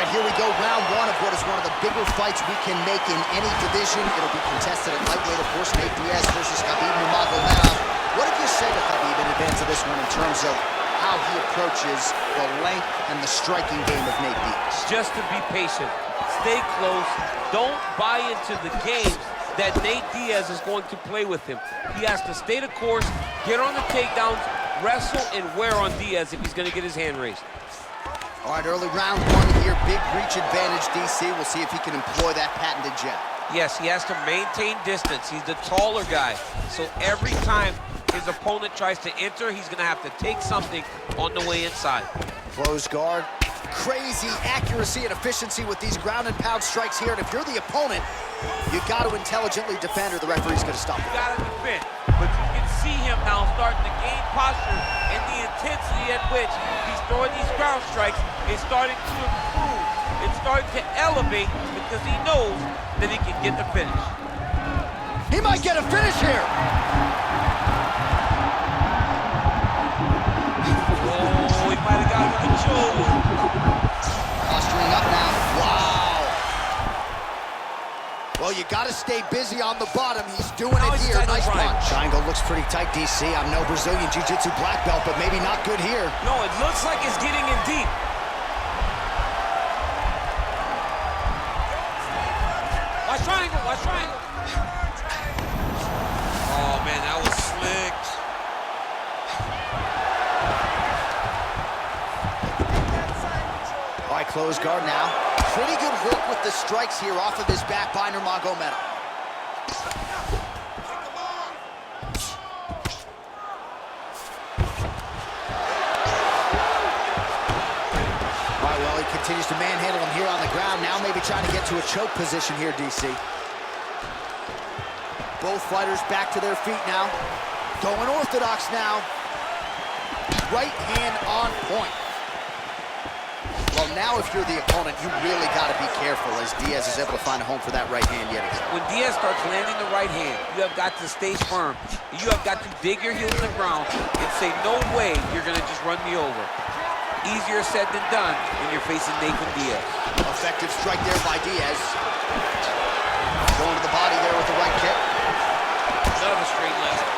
right, here we go, round one of what is one of the bigger fights we can make in any division. It'll be contested at lightweight, of course, Nate Diaz versus Khabib Nurmagomedov. What have you said to Khabib in advance of this one in terms of how he approaches the length and the striking game of Nate Diaz? Just to be patient, stay close, don't buy into the games that Nate Diaz is going to play with him. He has to stay the course, get on the takedowns, wrestle, and wear on Diaz if he's going to get his hand raised. All right, early round one here, big reach advantage, DC. We'll see if he can employ that patented jab. Yes, he has to maintain distance. He's the taller guy. So every time his opponent tries to enter, he's going to have to take something on the way inside. Close guard. Crazy accuracy and efficiency with these ground and pound strikes here. And if you're the opponent, you got to intelligently defend or the referee's going to stop it. You got to defend. But you can see him now starting to gain posture, and the intensity at which he's throwing these ground strikes is starting to improve. It's starting to elevate because he knows that he can get the finish. He might get a finish here. Oh, he might have got him with the shoulder. Posturing up now. Wow. Well, you got to stay busy on the bottom. He's doing it here. Nice punch. Triangle looks pretty tight, DC. I'm no Brazilian Jiu-Jitsu black belt, but maybe not good here. No, it looks like it's getting in deep. Watch triangle, watch triangle. Oh, man, that was slick. All right, close guard now. Pretty good work with the strikes here off of his back by Nurmagomedov. All right, well, he continues to manhandle him here on the ground. Now maybe trying to get to a choke position here, DC. Both fighters back to their feet now. Going orthodox now. Right hand on point. Well, now if you're the opponent, you really got to be careful as Diaz is able to find a home for that right hand yet again. When Diaz starts landing the right hand, you have got to stay firm. You have got to dig your heels in the ground and say, no way you're going to just run me over. Easier said than done when you're facing Nathan Diaz. Effective strike there by Diaz. Going to the body there with the right kick. Another straight left.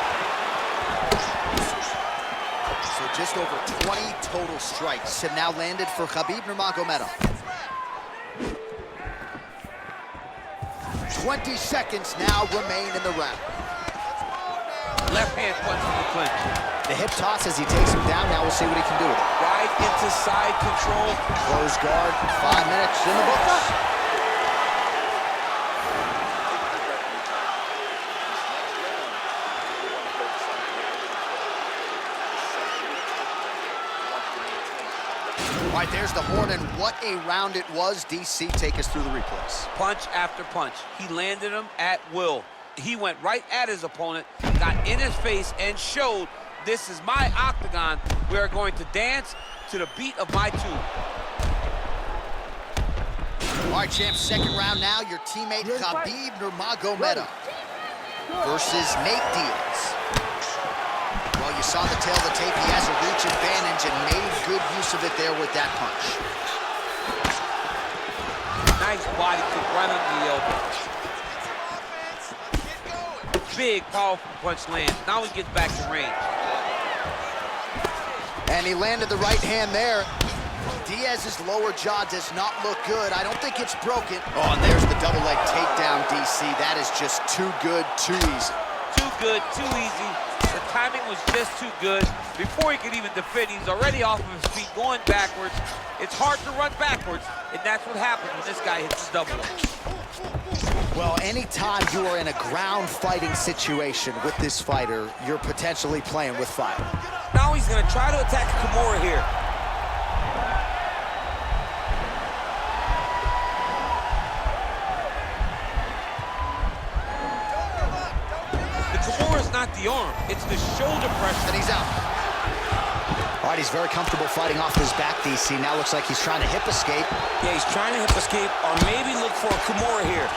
So just over 20 total strikes have now landed for Khabib Nurmagomedov. 20 seconds now remain in the round. Left hand punch in the clinch. The hip toss as he takes him down. Now we'll see what he can do with it. Right into side control. Close guard, 5 minutes in the books. All right, there's the horn, and what a round it was. DC, take us through the replays. Punch after punch. He landed him at will. He went right at his opponent, got in his face, and showed, this is my octagon. We are going to dance to the beat of my tune. All right, champs, second round now. Your teammate Khabib Nurmagomedov versus Nate Diaz. Well, you saw the tail of the tape. He has a reach advantage and made good use of it there with that punch. Nice body kick right under the elbow. Big, powerful punch lands. Now he gets back to range. And he landed the right hand there. Diaz's lower jaw does not look good. I don't think it's broken. Oh, and there's the double leg takedown, DC. That is just too good, too easy. Too good, too easy. The timing was just too good. Before he could even defend, he's already off of his feet, going backwards. It's hard to run backwards, and that's what happens when this guy hits his double leg. Well, anytime you are in a ground fighting situation with this fighter, you're potentially playing with fire. Now he's going to try to attack Kimura here. The Kimura is not the arm, it's the shoulder pressure. And he's out. All right, he's very comfortable fighting off his back, DC. Now looks like he's trying to hip escape. Yeah, he's trying to hip escape or maybe look for a Kimura here.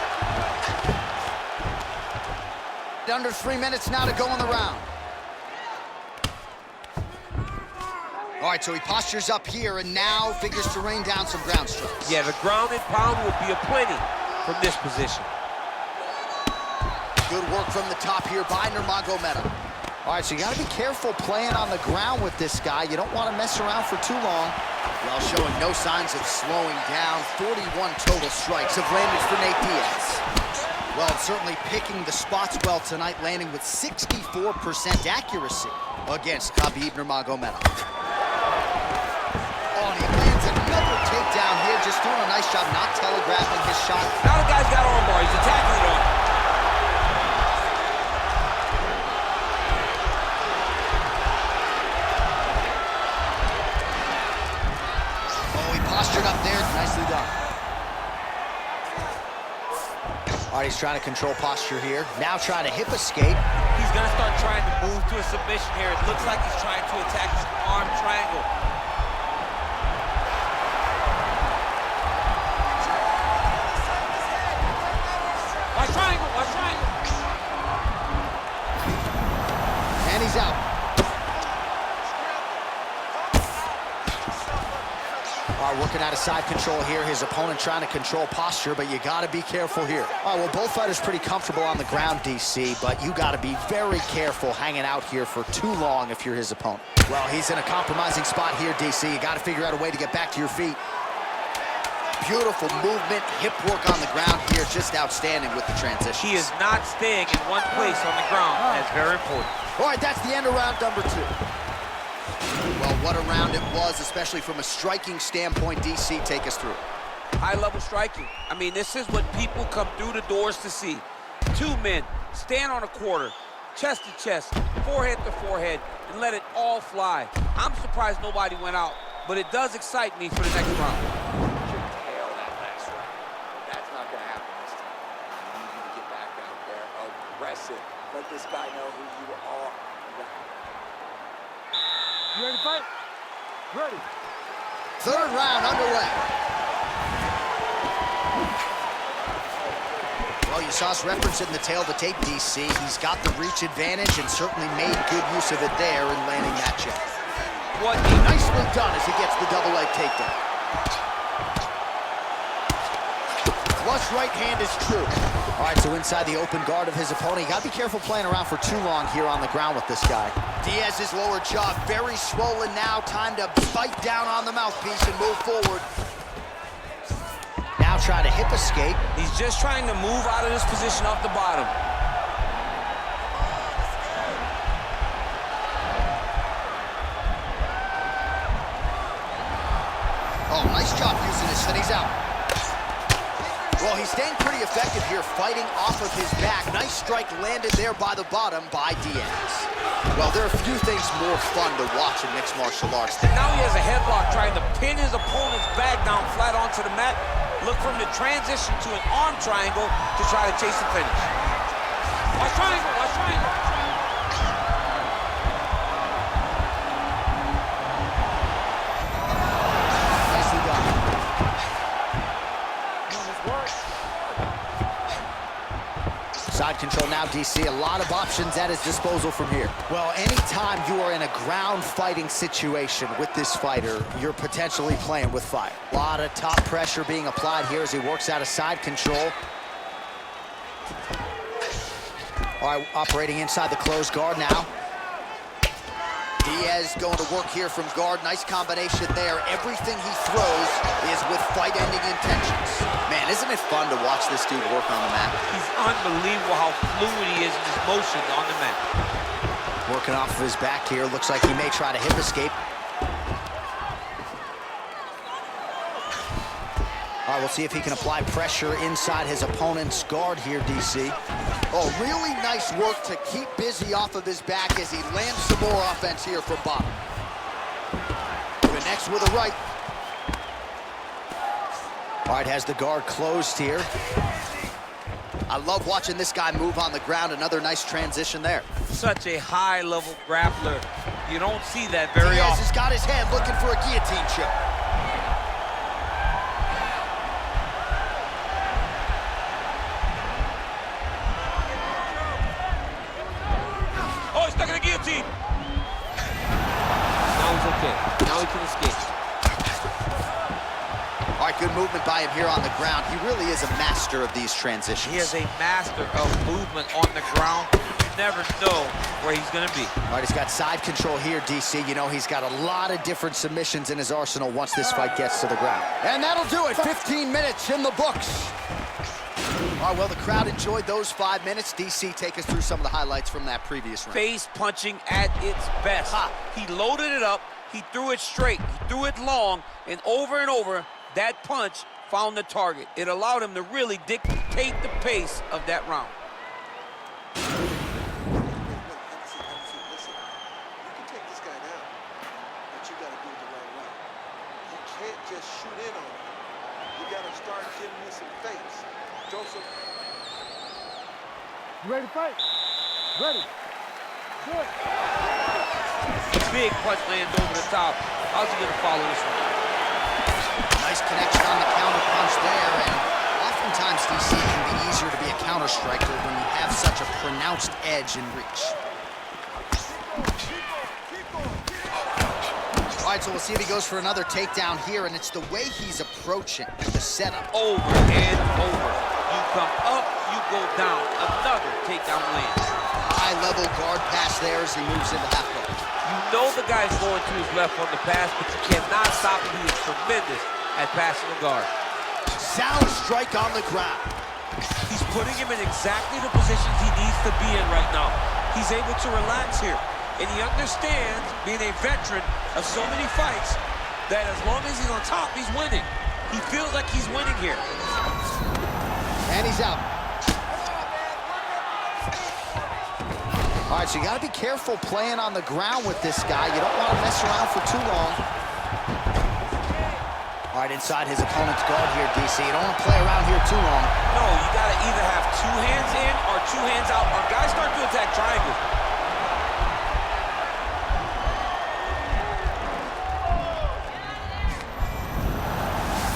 Under 3 minutes now to go in the round. All right, so he postures up here and now figures to rain down some ground strikes. Yeah, the ground and pound will be aplenty from this position. Good work from the top here by Nurmagomedov. All right, so you got to be careful playing on the ground with this guy. You don't want to mess around for too long. Well, showing no signs of slowing down. 41 total strikes have landed for Nate Diaz. Well, certainly picking the spots well tonight, landing with 64% accuracy against Khabib Nurmagomedov. Oh, and he lands another takedown here, just doing a nice job not telegraphing his shot. Now the guy's got armbar. He's attacking it on. Postured up there, nicely done. All right, he's trying to control posture here. Now trying to hip escape. He's gonna start trying to move to a submission here. It looks like he's trying to attack his arm triangle. Watch triangle, watch triangle. And he's out. All right, working out of side control here. His opponent trying to control posture, but you got to be careful here. All right, well, both fighters pretty comfortable on the ground, DC, but you got to be very careful hanging out here for too long if you're his opponent. Well, he's in a compromising spot here, DC. You got to figure out a way to get back to your feet. Beautiful movement, hip work on the ground here, just outstanding with the transition. He is not staying in one place on the ground. That's very important. All right, that's the end of round number 2. Well, what a round it was, especially from a striking standpoint. DC, take us through. High-level striking. I mean, this is what people come through the doors to see. Two men stand on a quarter, chest to chest, forehead to forehead, and let it all fly. I'm surprised nobody went out, but it does excite me for the next round. That's not going to happen this time. You need to get back out there, aggressive. Let this guy know who you are. You ready to fight? Ready. Third round underway. Well, you saw us referencing the tail of the tape, DC. He's got the reach advantage and certainly made good use of it there in landing that jab. What a Nicely done as he gets the double leg takedown. Flush right hand is true. All right, so inside the open guard of his opponent. You got to be careful playing around for too long here on the ground with this guy. Diaz's lower jaw very swollen now. Time to bite down on the mouthpiece and move forward. Now trying to hip escape. He's just trying to move out of this position off the bottom. Oh, nice job using his, and he's out. Well, he's staying pretty effective here, fighting off of his back. Nice strike landed there by the bottom by Diaz. Well, there are a few things more fun to watch in mixed martial arts. Now he has a headlock trying to pin his opponent's back down flat onto the mat. Look for him to transition to an arm triangle to try to chase the finish. Watch triangle, watch triangle. Nicely done. Side control now, DC. A lot of options at his disposal from here. Well, anytime you are in a ground fighting situation with this fighter, you're potentially playing with fire. A lot of top pressure being applied here as he works out of side control. All right, operating inside the closed guard now. Diaz going to work here from guard. Nice combination there. Everything he throws is with fight-ending intentions. Man, isn't it fun to watch this dude work on the mat? He's unbelievable how fluid he is in his motion on the mat. Working off of his back here. Looks like he may try to hip escape. All right, we'll see if he can apply pressure inside his opponent's guard here, DC. Oh, really nice work to keep busy off of his back as he lands some more offense here from bottom. Connects with a right. All right, has the guard closed here. I love watching this guy move on the ground. Another nice transition there. Such a high-level grappler. You don't see that very Diaz often. has got his hand looking for a guillotine choke. Oh, he's stuck in the guillotine. Now he's okay. Now Good movement by him here on the ground. He really is a master of these transitions. He is a master of movement on the ground. You never know where he's going to be. All right, he's got side control here, DC. You know, he's got a lot of different submissions in his arsenal once this fight gets to the ground. And that'll do it. 15 minutes in the books. All right, well, the crowd enjoyed those 5 minutes. DC, take us through some of the highlights from that previous round. Face punching at its best. He loaded it up. He threw it straight. He threw it long. And over, that punch found the target. It allowed him to really dictate the pace of that round. Listen, you can take this guy down, but you got to do it the right way. You can't just shoot in on him. You got to start giving me some fakes. Throw some... You ready to fight? Ready. Good. Big punch lands over the top. How's he going to follow this one? Nice connection on the counter punch there, and oftentimes, DC, can be easier to be a counter striker when you have such a pronounced edge and reach. All right, so we'll see if he goes for another takedown here, and it's the way he's approaching the setup. Over and over. You come up, you go down. Another takedown lands. High-level guard pass there as he moves into half guard. You know the guy's going to his left on the pass, but you cannot stop him. He is tremendous at passing the guard. Sound strike on the ground. He's putting him in exactly the positions he needs to be in right now. He's able to relax here. And he understands, being a veteran of so many fights, that as long as he's on top, he's winning. He feels like he's winning here. And he's out. All right, so you got to be careful playing on the ground with this guy. You don't want to mess around for too long. All right, inside his opponent's guard here, DC. You don't want to play around here too long. No, you got to either have 2 hands in or 2 hands out. Our guys start to attack triangles.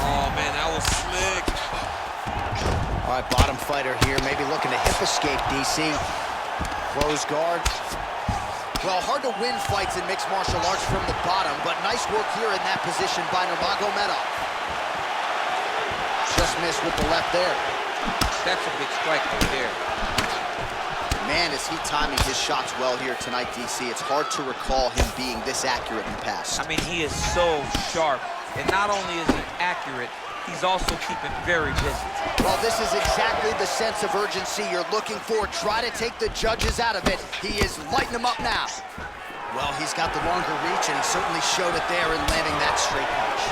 Oh, man, that was slick. All right, bottom fighter here, maybe looking to hip escape, DC. Close guard. Well, hard to win fights in mixed martial arts from the bottom, but nice work here in that position by Nurmagomedov. Just missed with the left there. That's a big strike right there. Man, is he timing his shots well here tonight, DC. It's hard to recall him being this accurate in the past. I mean, he is so sharp. And not only is he accurate, he's also keeping very busy. Well, this is exactly the sense of urgency you're looking for. Try to take the judges out of it. He is lighting them up now. Well, he's got the longer reach, and he certainly showed it there in landing that straight punch.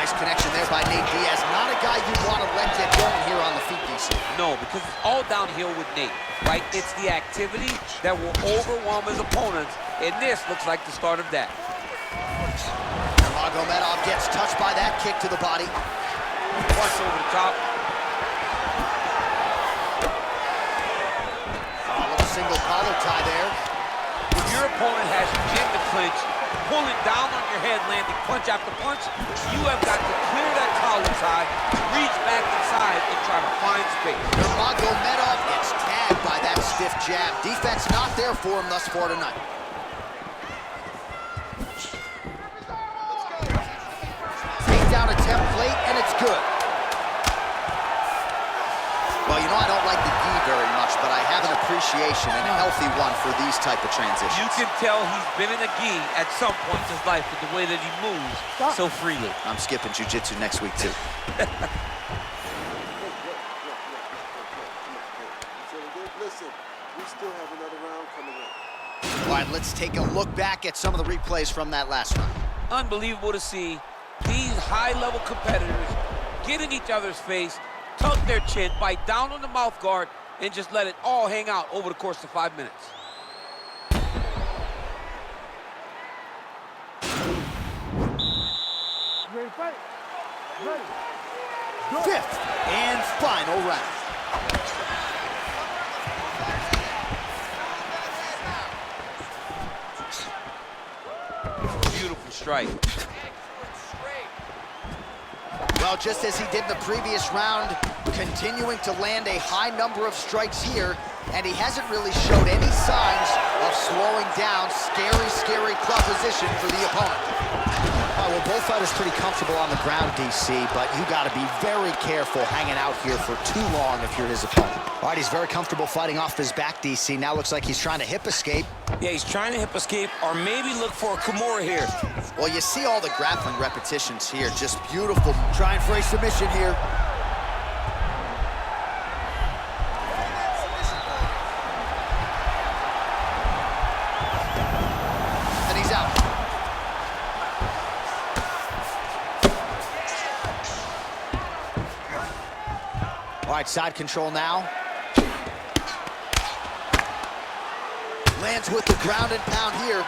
Nice connection there by Nate Diaz. Not a guy you want to let get going here on the feet, DC. No, because it's all downhill with Nate, right? It's the activity that will overwhelm his opponents, and this looks like the start of that. Nurmagomedov gets touched by that kick to the body. Punch over the top. A little single collar tie there. When your opponent has you in the clinch, pulling down on your head, landing punch after punch, you have got to clear that collar tie, reach back inside, and try to find space. Nurmagomedov gets tagged by that stiff jab. Defense not there for him thus far tonight. Takedown attempt late, and it's good. Well, you know, I don't like the gi very much, but I have an appreciation and a healthy one for these type of transitions. You can tell he's been in a gi at some point in his life with the way that he moves so freely. I'm skipping jiu-jitsu next week, too. Listen, we still have another round coming up. All right, let's take a look back at some of the replays from that last round. Unbelievable to see these high-level competitors get in each other's face, tuck their chin, bite down on the mouth guard, and just let it all hang out over the course of 5 minutes. Ready to fight? Ready. Go. 5th and final round. Beautiful strike. Well, just as he did in the previous round, continuing to land a high number of strikes here, and he hasn't really showed any signs of slowing down. Scary, scary proposition for the opponent. All right, well, both fighters pretty comfortable on the ground, DC, but you got to be very careful hanging out here for too long if you're his opponent. All right, he's very comfortable fighting off his back, DC. Now looks like he's trying to hip escape. Yeah, he's trying to hip escape or maybe look for a Kimura here. Well, you see all the grappling repetitions here. Just beautiful. Trying for a submission here. And he's out. All right, side control now. Lands with the ground and pound here.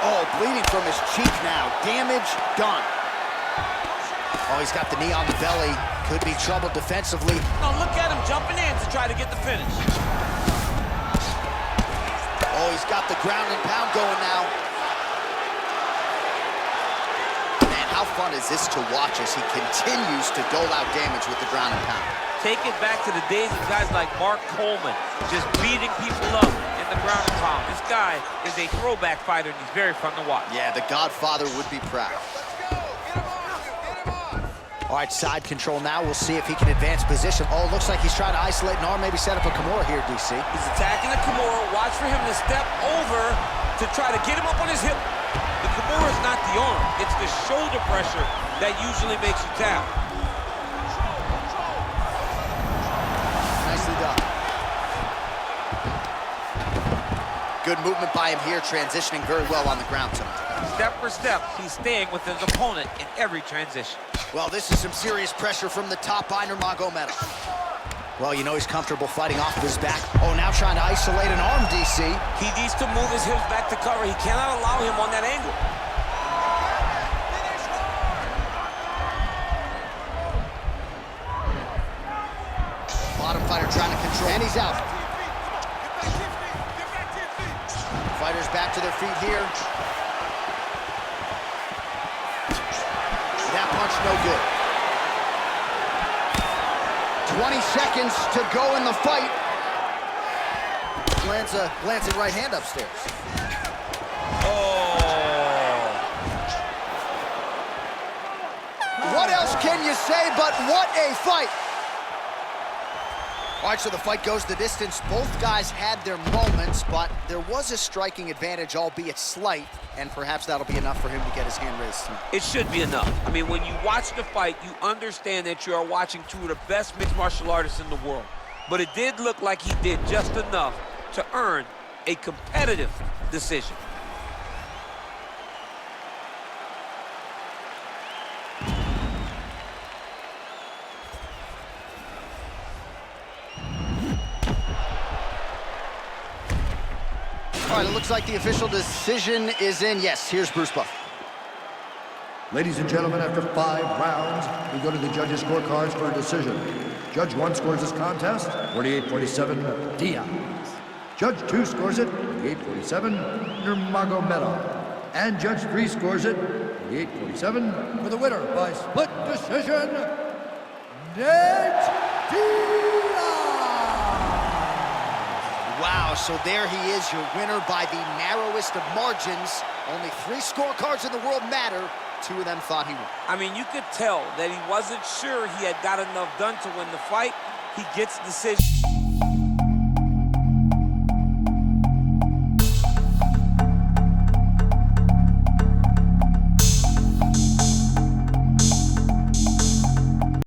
Oh, bleeding from his cheek now. Damage done. Oh, he's got the knee on the belly. Could be trouble defensively. Now look at him jumping in to try to get the finish. Oh, he's got the ground and pound going now. Man, how fun is this to watch as he continues to dole out damage with the ground and pound? Take it back to the days of guys like Mark Coleman, just beating people up in the ground and pound. This guy is a throwback fighter, and he's very fun to watch. Yeah, the Godfather would be proud. All right, side control now. We'll see if he can advance position. Oh, it looks like he's trying to isolate an arm, maybe set up a Kimura here, DC. He's attacking the Kimura. Watch for him to step over to try to get him up on his hip. The Kimura is not the arm. It's the shoulder pressure that usually makes you tap. Nicely done. Good movement by him here, transitioning very well on the ground tonight. Step for step, he's staying with his opponent in every transition. Well, this is some serious pressure from the top by Nurmagomedov. Well, you know he's comfortable fighting off of his back. Oh, now trying to isolate an arm, DC. He needs to move his hips back to cover. He cannot allow him on that angle. Bottom fighter trying to control, and he's out. Fighters back to their feet here. That punch no good. 20 seconds to go in the fight. Lands a glancing right hand upstairs. Oh. What else can you say but what a fight? All right, so the fight goes the distance. Both guys had their moments, but there was a striking advantage, albeit slight, and perhaps that'll be enough for him to get his hand raised tonight. It should be enough. I mean, when you watch the fight, you understand that you are watching two of the best mixed martial artists in the world. But it did look like he did just enough to earn a competitive decision. All right, it looks like the official decision is in. Yes, here's Bruce Buff. Ladies and gentlemen, after 5 rounds, we go to the judges' scorecards for a decision. Judge 1 scores this contest, 48-47, Diaz. Judge 2 scores it, 48-47, Nurmagomedov. And Judge 3 scores it, 48-47, for the winner by split decision, Neit Diaz. Wow, so there he is, your winner by the narrowest of margins. Only 3 scorecards in the world matter. 2 of them thought he would. I mean, you could tell that he wasn't sure he had got enough done to win the fight. He gets the decision.